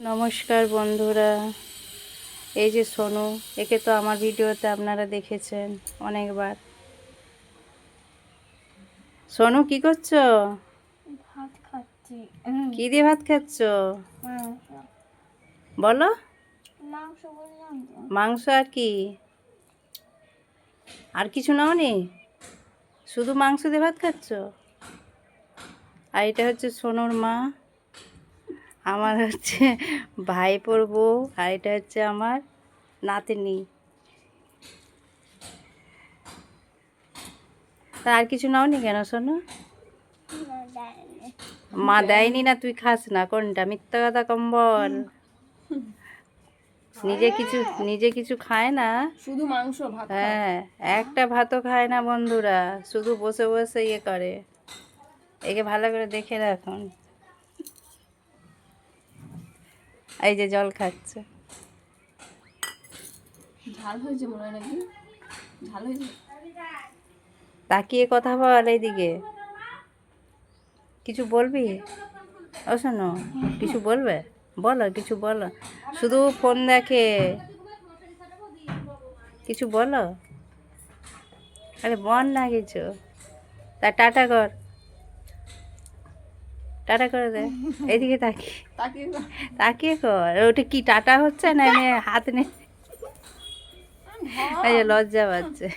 নমস্কার বন্ধুরা, এই যে সোনু, একে তো আমার ভিডিওতে আপনারা দেখেছেন অনেকবার। সোনু কি করছো? ভাত খাচ্ছি। কি দিয়ে ভাত খাচ্ছ মাংস। বলো? মাংস বললাম তো। মাংস আর কি? আর কিছু নাওনি? শুধু মাংস দিয়ে ভাত খাচ্ছ? আর এটা হচ্ছে সোনুর মা, আমার হচ্ছে ভাইপোর বউ, আর এটা হচ্ছে আমার নাতনি। তা আর কিছু নাওনি কেন সোনু? না, দেয়নি। মা দেয়নি না? তুই খাস না কোনটা? মিথ্যা কথা কম বল। নিজে কিছু খায় না। শুধু মাংস ভাত খায়। হ্যাঁ, একটা ভাতও খায় না বন্ধুরা, শুধু বসে বসে ইয়ে করে। একে ভালো করে দেখে রাখুন। এই যে জল খাচ্ছে। ঝাল হয়েছে মনে হয় নাকি? ঝাল হয়েছে। তাকিয়ে কথা বল এইদিকে। কিছু বলবি? ও শোনো, কিছু বলবে? বলো, কিছু বলো। শুধু ফোন দেখে, কিছু বলো। আরে বল না কিছু। তা টাটা কর, টাটা করে দে। এইদিকে তাকিয়ে তাকিয়ে তাকিয়ে কর। ওটা কি টাটা হচ্ছে না? এনে হাত নে। এই যে লজ্জা পাচ্ছে।